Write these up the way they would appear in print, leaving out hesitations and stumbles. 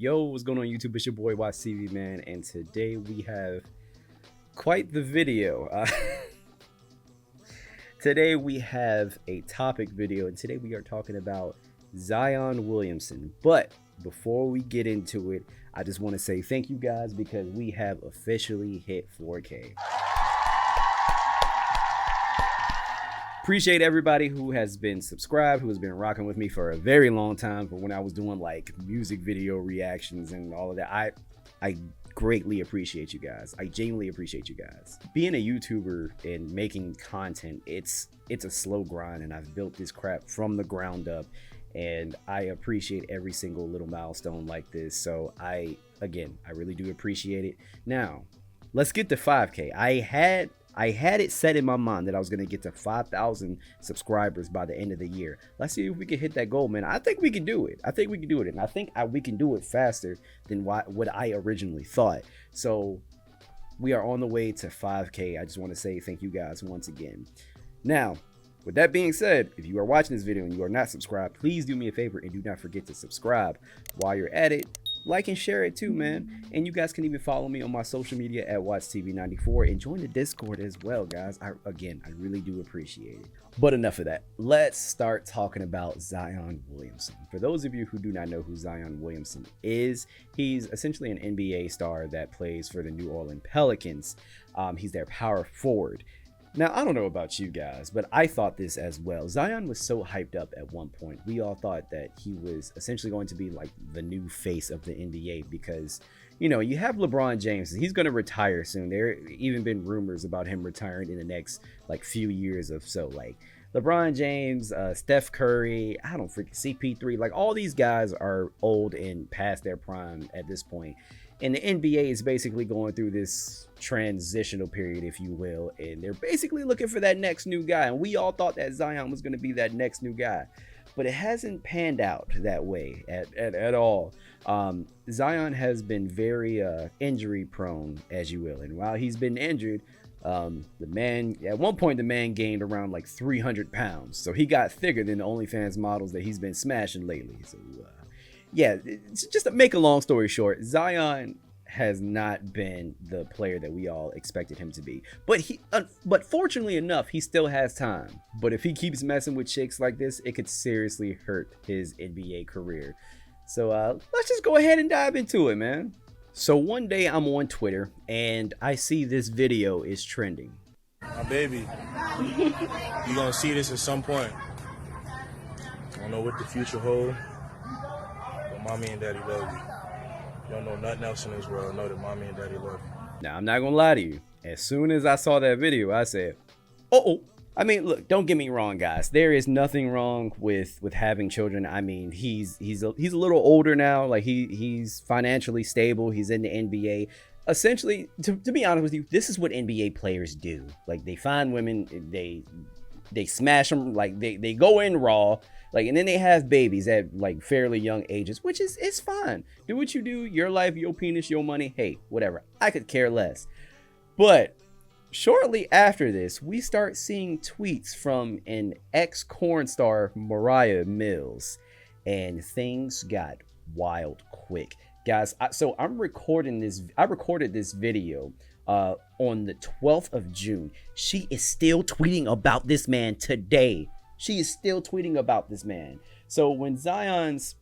Yo, what's going on YouTube? It's your boy WattsTV, man, and today we have quite the video. Today we have a topic video, and today we are talking about Zion Williamson. But before we get into it, I just want to say thank you guys because we have officially hit 4K. Appreciate everybody who has been subscribed, who has been rocking with me for a very long time. For when I was doing like music video reactions and all of that, I greatly appreciate you guys. I genuinely appreciate you guys. Being a YouTuber and making content, it's a slow grind, and I've built this crap from the ground up, and I appreciate every single little milestone like this. So I really do appreciate it. Now, let's get to 5K. I had it set in my mind that I was going to get to 5,000 subscribers by the end of the year. Let's see if we can hit that goal, man. I think we can do it. And I think we can do it faster than what I originally thought. So we are on the way to 5K. I just want to say thank you guys once again. Now, with that being said, if you are watching this video and you are not subscribed, please do me a favor and do not forget to subscribe. While you're at it, like and share it too, man. And you guys can even follow me on my social media at WattsTV94 and join the Discord as well, guys. I really do appreciate it. But enough of that. Let's start talking about Zion Williamson. For those of you who do not know who Zion Williamson is, he's essentially an NBA star that plays for the New Orleans Pelicans. He's their power forward. Now, I don't know about you guys, but I thought this as well. Zion was so hyped up at one point. We all thought that he was essentially going to be like the new face of the NBA because, you know, you have LeBron James. He's going to retire soon. There even been rumors about him retiring in the next like few years or so. Like LeBron James, Steph Curry, CP3. Like all these guys are old and past their prime at this point. And the NBA is basically going through this transitional period, if you will, and they're basically looking for that next new guy. And we all thought that Zion was going to be that next new guy, but it hasn't panned out that way at all. Zion has been very injury prone, as you will, and while he's been injured, the man at one point the man gained around like 300 pounds, so he got thicker than the OnlyFans models that he's been smashing lately. So yeah, just to make a long story short, Zion has not been the player that we all expected him to be. But fortunately enough, he still has time. But if he keeps messing with chicks like this, it could seriously hurt his NBA career. So let's just go ahead and dive into it, man. So one day I'm on Twitter and I see this video is trending. My baby, you're gonna see this at some point. I don't know what the future holds. Mommy and daddy love you. You don't know nothing else in this world. Know that mommy and daddy love you. Now, I'm not gonna lie to you. As soon as I saw that video, I said, oh. I mean, look, don't get me wrong, guys. There is nothing wrong with having children. I mean, he's a little older now. Like he's financially stable. He's in the NBA. Essentially, to be honest with you, this is what NBA players do. Like they find women, they smash them, like they go in raw. Like, and then they have babies at like fairly young ages, which is it's fine. Do what you do, your life, your penis, your money. Hey, whatever. I could care less. But shortly after this, we start seeing tweets from an ex-corn star, Mariah Mills, and things got wild quick, guys. So I recorded this video on the 12th of June. She is still tweeting about this man today. She is still tweeting about this man. So when Zion's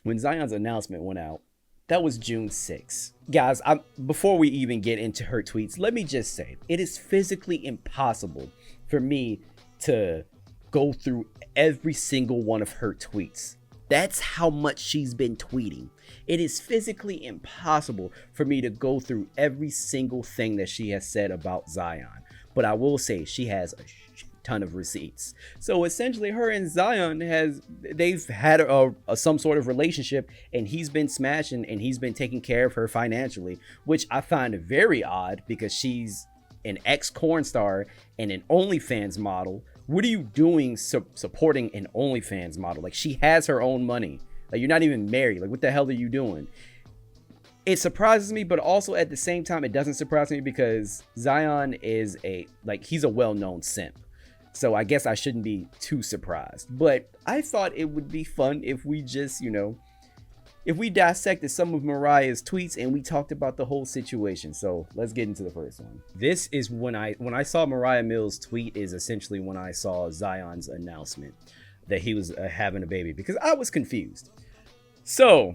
announcement went out, that was June 6th. Guys, before we even get into her tweets, let me just say, it is physically impossible for me to go through every single one of her tweets. That's how much she's been tweeting. It is physically impossible for me to go through every single thing that she has said about Zion. But I will say she has a ton of receipts. So essentially her and Zion they've had some sort of relationship, and he's been smashing and he's been taking care of her financially, which I find very odd because she's an ex-corn star and an OnlyFans model. What are you doing supporting an OnlyFans model? Like, she has her own money. Like, you're not even married. Like, what the hell are you doing? It surprises me, but also at the same time, it doesn't surprise me because Zion is he's a well-known simp. So I guess I shouldn't be too surprised. But I thought it would be fun if we just, if we dissected some of Mariah's tweets and we talked about the whole situation. So let's get into the first one. This is when I saw Mariah Mills' tweet, is essentially when I saw Zion's announcement that he was having a baby, because I was confused. So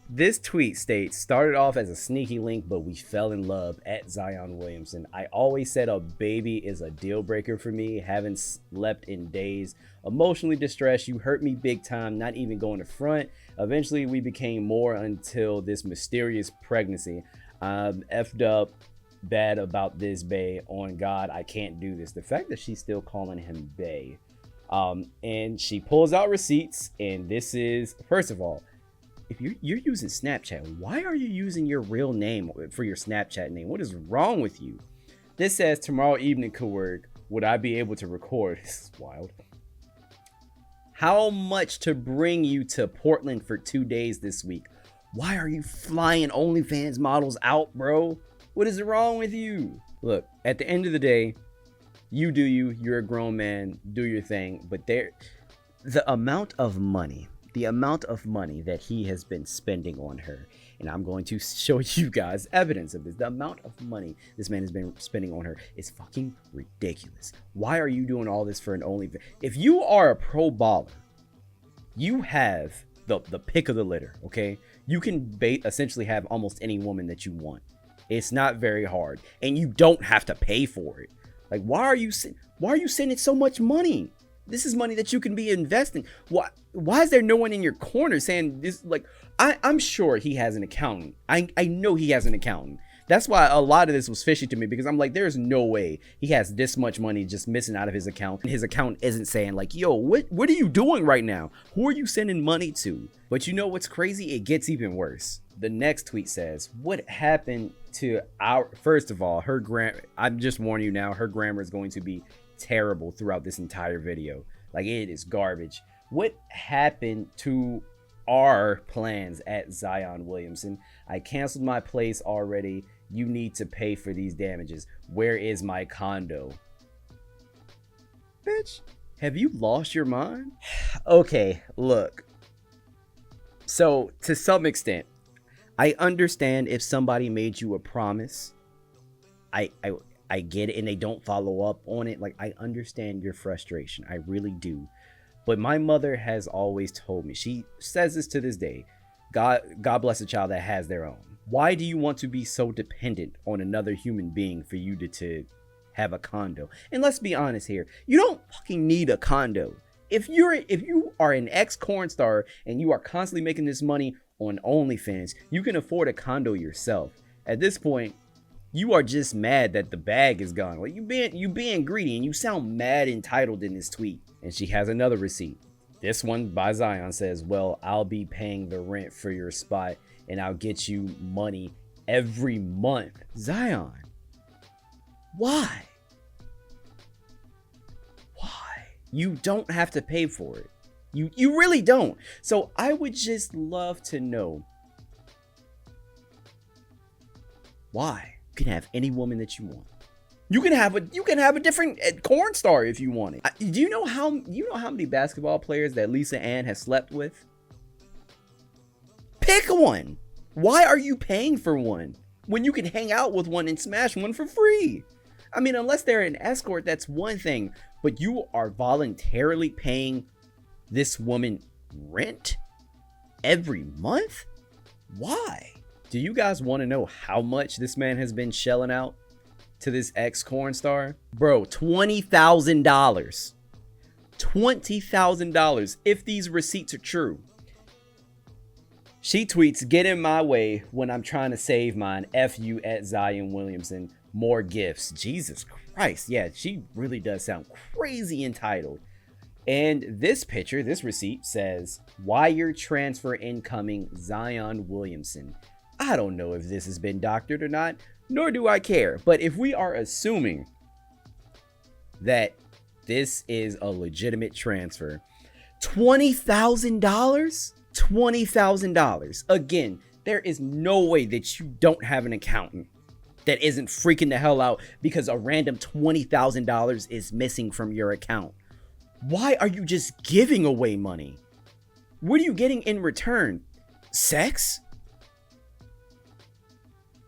this tweet states, started off as a sneaky link, but we fell in love at Zion Williamson. I always said a baby is a deal breaker for me. Haven't slept in days. Emotionally distressed. You hurt me big time. Not even going to front. Eventually we became more until this mysterious pregnancy. I'm effed up bad about this, bae. On God, I can't do this. The fact that she's still calling him bae. And she pulls out receipts, and this is, first of all, if you're using Snapchat, why are you using your real name for your Snapchat name? What is wrong with you? This says, tomorrow evening could work. Would I be able to record? This is wild. How much to bring you to Portland for 2 days this week? Why are you flying OnlyFans models out, bro? What is wrong with you? Look, at the end of the day, you do you. You're a grown man. Do your thing. But the amount of money that he has been spending on her, and I'm going to show you guys evidence of this. The amount of money this man has been spending on her is fucking ridiculous. Why are you doing all this for an OnlyFans? If you are a pro baller, you have the pick of the litter, okay? You can essentially have almost any woman that you want. It's not very hard, and you don't have to pay for it. Like, why are you sending so much money? This is money that you can be investing. Why is there no one in your corner saying this? Like, I'm sure he has an accountant. I know he has an accountant. That's why a lot of this was fishy to me, because I'm like, there's no way he has this much money just missing out of his account. And his account isn't saying like, yo, what are you doing right now? Who are you sending money to? But you know what's crazy? It gets even worse. The next tweet says, what happened to first of all, her grammar, I'm just warning you now, her grammar is going to be terrible throughout this entire video. Like, it is garbage. What happened to our plans at Zion Williamson? I canceled my place already. You need to pay for these damages. Where is my condo? Bitch, have you lost your mind? Okay, look. So, to some extent, I understand if somebody made you a promise. I get it, and they don't follow up on it. Like, I understand your frustration. I really do. But my mother has always told me, she says this to this day, God bless a child that has their own. Why do you want to be so dependent on another human being for you to have a condo? And let's be honest here, you don't fucking need a condo. If you are an ex-corn star and you are constantly making this money on OnlyFans, you can afford a condo yourself. At this point, you are just mad that the bag is gone. Like, you being greedy, and you sound mad entitled in this tweet. And she has another receipt. This one by Zion says, well, I'll be paying the rent for your spot, and I'll get you money every month. Zion, why? You don't have to pay for it. You really don't. So I would just love to know why. You can have any woman that you want. You can have a different corn star if you want it. Do you know how many basketball players that Lisa Ann has slept with? Pick one. Why are you paying for one when you can hang out with one and smash one for free? I mean, unless they're an escort, that's one thing, but you are voluntarily paying this woman rent every month? Why? Do you guys want to know how much this man has been shelling out to this ex-corn star? Bro, $20,000. $20,000 if these receipts are true. She tweets, get in my way when I'm trying to save mine. F you at Zion Williamson. More gifts. Jesus Christ. Yeah, she really does sound crazy entitled. And this picture, this receipt says, wire transfer incoming, Zion Williamson. I don't know if this has been doctored or not, nor do I care. But if we are assuming that this is a legitimate transfer, $20,000? $20,000. Again, there is no way that you don't have an accountant that isn't freaking the hell out because a random $20,000 is missing from your account. Why are you just giving away money? What are you getting in return? sex.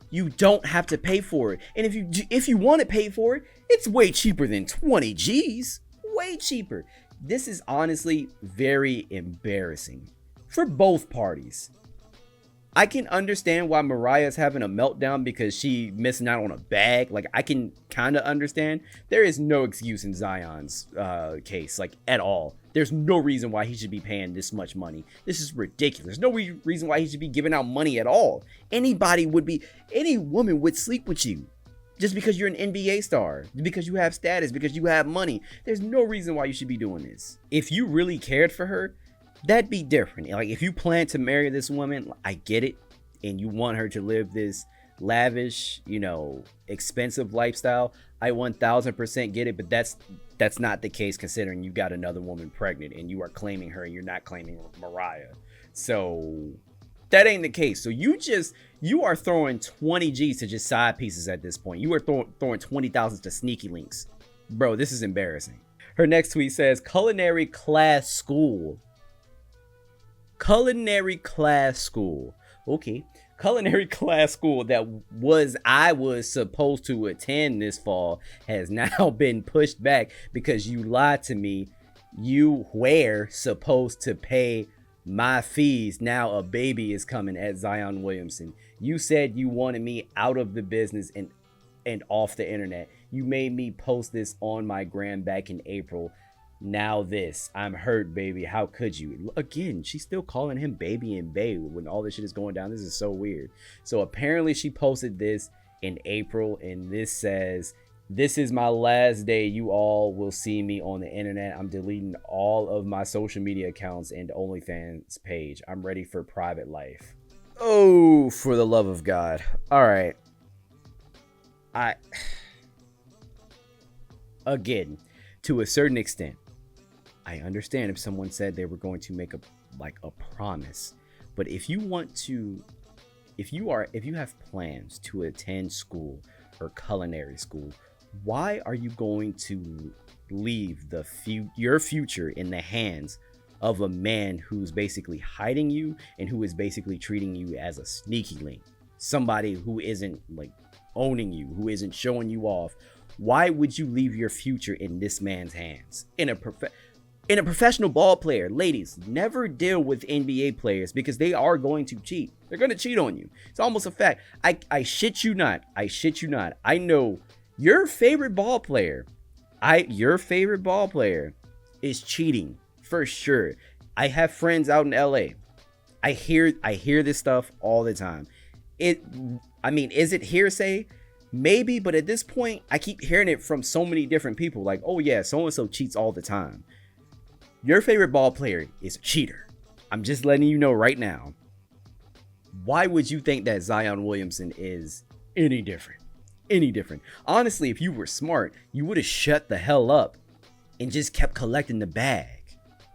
You don't have to pay for it. And if you want to pay for it, it's way cheaper than 20 G's. Way cheaper. This is honestly very embarrassing for both parties. I can understand why Mariah's having a meltdown because she missing out on a bag. Like, I can kind of understand. There is no excuse in Zion's case, like, at all. There's no reason why he should be paying this much money. This is ridiculous. No reason why he should be giving out money at all. Any woman would sleep with you just because you're an NBA star, because you have status, because you have money. There's no reason why you should be doing this. If you really cared for her, that'd be different. Like, if you plan to marry this woman, I get it, and you want her to live this lavish, expensive lifestyle, I 1000% get it. But that's not the case, considering you got another woman pregnant and you are claiming her and you're not claiming Mariah. So that ain't the case. So you are throwing 20 G's to just side pieces at this point. You are throwing 20,000 to sneaky links. Bro, this is embarrassing. Her next tweet says, culinary class school. Culinary class school. Okay. Culinary class school that I was supposed to attend this fall has now been pushed back because you lied to me. You were supposed to pay my fees. Now a baby is coming at Zion Williamson. You said you wanted me out of the business and off the internet. You made me post this on my gram back in April. Now this. I'm hurt, baby. How could you? Again, she's still calling him baby and babe when all this shit is going down. This is so weird. So apparently she posted this in April, and this says, this is my last day. You all will see me on the internet. I'm deleting all of my social media accounts and OnlyFans page. I'm ready for private life. Oh, for the love of God. All right. Again, to a certain extent, I understand if someone said they were going to make a promise, but if you have plans to attend school or culinary school, why are you going to leave your future in the hands of a man who's basically hiding you and who is basically treating you as a sneaky link, somebody who isn't owning you, who isn't showing you off? Why would you leave your future in this man's hands? In a professional ball player, ladies, never deal with NBA players because they are going to cheat. They're going to cheat on you. It's almost a fact. I shit you not. I know your favorite ball player. Your favorite ball player is cheating for sure. I have friends out in LA. I hear this stuff all the time. Is it hearsay? Maybe, but at this point, I keep hearing it from so many different people. Like, oh yeah, so-and-so cheats all the time. Your favorite ball player is a cheater. I'm just letting you know right now. Why would you think that Zion Williamson is any different? Honestly, if you were smart, you would have shut the hell up and just kept collecting the bag.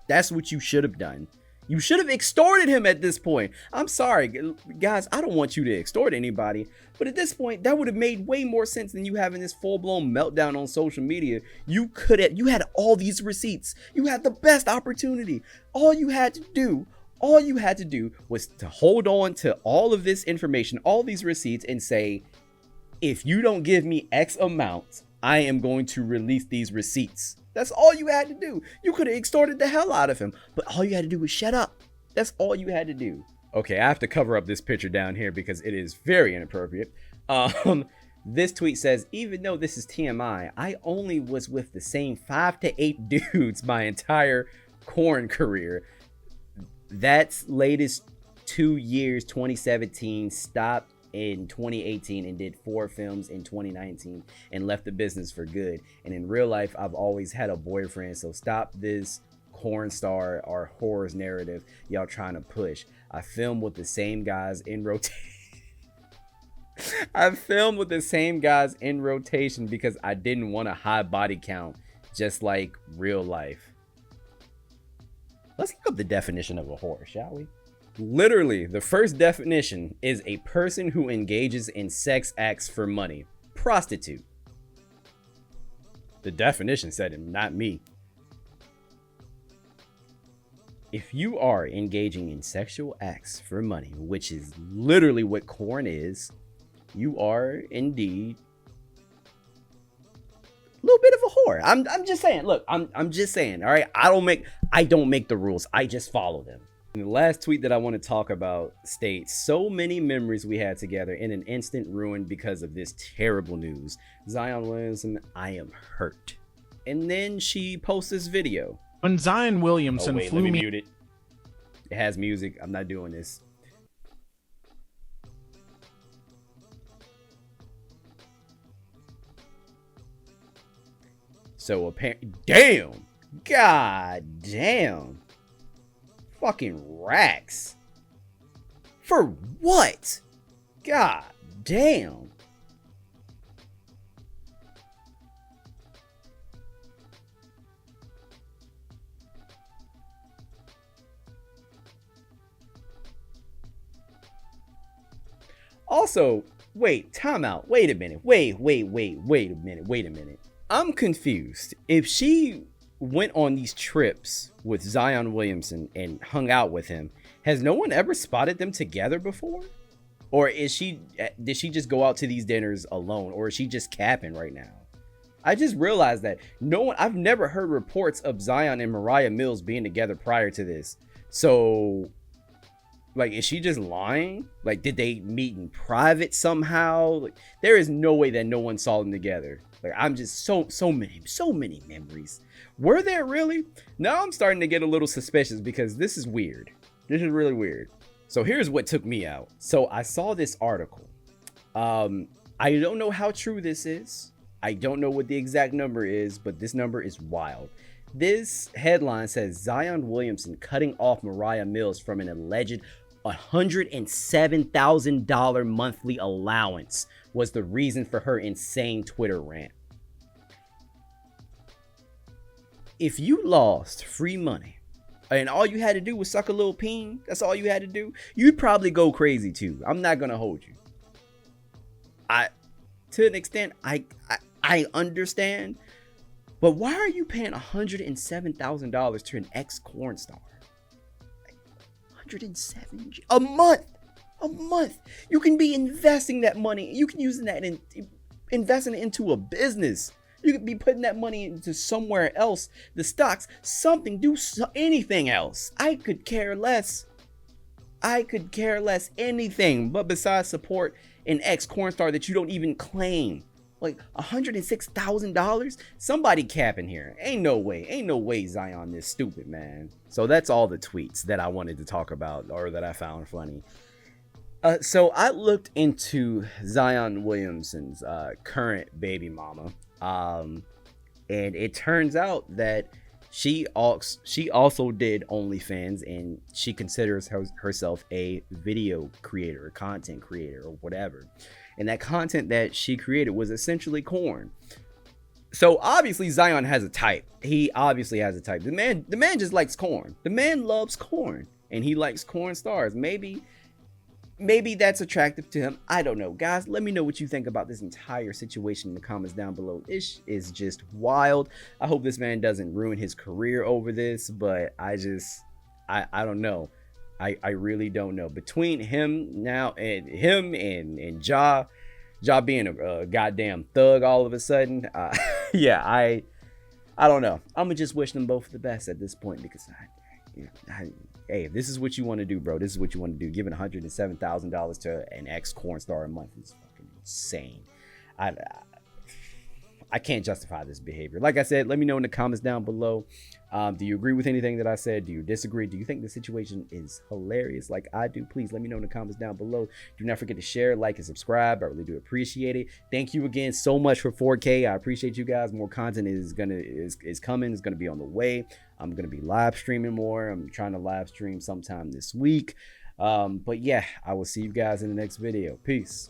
That's what you should have done. You should have extorted him at this point. I'm sorry, guys. I don't want you to extort anybody. But at this point, that would have made way more sense than you having this full-blown meltdown on social media. You had all these receipts. You had the best opportunity. All you had to do was to hold on to all of this information, all these receipts, and say, if you don't give me X amount, I am going to release these receipts. That's all you had to do. You could have extorted the hell out of him, but all you had to do was shut up. That's all you had to do. Okay, I have to cover up this picture down here because it is very inappropriate. This tweet says, even though this is TMI, I only was with the same 5 to 8 dudes my entire corn career. That's latest 2 years, 2017, stopped in 2018 and did 4 films in 2019 and left the business for good. And in real life, I've always had a boyfriend, so stop this porn star or horrors narrative y'all trying to push. I filmed with the same guys in rotation. I filmed with the same guys in rotation because I didn't want a high body count, just like real life. Let's look up the definition of a whore, shall we? Literally, the first definition is a person who engages in sex acts for money. Prostitute. The definition said it, not me. if you are engaging in sexual acts for money, which is literally what corn is, you are indeed a little bit of a whore. I'm just saying. Look, I'm just saying. All right, I don't make the rules. I just follow them. And the last tweet that I want to talk about states, so many memories we had together in an instant ruined because of this terrible news. Zion Williamson, I am hurt. And then she posts this video. When Zion Williamson let me mute it. It has music. I'm not doing this. So apparently, damn, god damn, fucking racks. For what? God damn. Also, wait, time out. Wait a minute. Wait a minute. I'm confused. If she went on these trips with Zion Williamson and hung out with him, has no one ever spotted them together before? Or did she just go out to these dinners alone? Or is she just capping right now? I just realized that I've never heard reports of Zion and Mariah Mills being together prior to this. So, like, is she just lying? Like, did they meet in private somehow? Like, there is no way that no one saw them together. Like, I'm just so many memories. Were there really? Now I'm starting to get a little suspicious because this is weird. This is really weird. So here's what took me out. So I saw this article. I don't know how true this is. I don't know what the exact number is, but this number is wild. This headline says Zion Williamson cutting off Mariah Mills from an alleged $107,000 monthly allowance was the reason for her insane Twitter rant. If you lost free money and all you had to do was suck a little peen, that's all you had to do, you'd probably go crazy too. I'm not gonna hold you. To an extent, I understand, but why are you paying $107,000 to an ex-corn star? $107 a month. You can be investing that money. You can use that in investing it into a business. You could be putting that money into somewhere else, the stocks, something, anything else. I could care less anything but besides support an ex-corn star that you don't even claim. Like $106,000? Somebody capping here. Ain't no way Zion this stupid, man. So that's all the tweets that I wanted to talk about or that I found funny. So I looked into Zion Williamson's current baby mama. And it turns out that she also did OnlyFans, and she considers herself a video creator, a content creator, or whatever. And that content that she created was essentially corn. So obviously Zion has a type. He obviously has a type. The man just likes corn. The man loves corn, and he likes corn stars. Maybe that's attractive to him. I don't know. Guys, let me know what you think about this entire situation in the comments down below. This is just wild. I hope this man doesn't ruin his career over this, but I don't know. I really don't know. Between him now and Ja being a goddamn thug all of a sudden, yeah, I don't know. I'm gonna just wish them both the best at this point because hey, if this is what you want to do, bro, this is what you want to do. Giving $107,000 to an ex-corn star a month is fucking insane. I can't justify this behavior. Like I said, let me know in the comments down below. Do you agree with anything that I said? Do you disagree? Do you think the situation is hilarious like I do? Please let me know in the comments down below. Do not forget to share, like, and subscribe. I really do appreciate it. Thank you again so much for 4K. I appreciate you guys. More content is coming. It's gonna be on the way. I'm gonna be live streaming more. I'm trying to live stream sometime this week. But yeah, I will see you guys in the next video. Peace.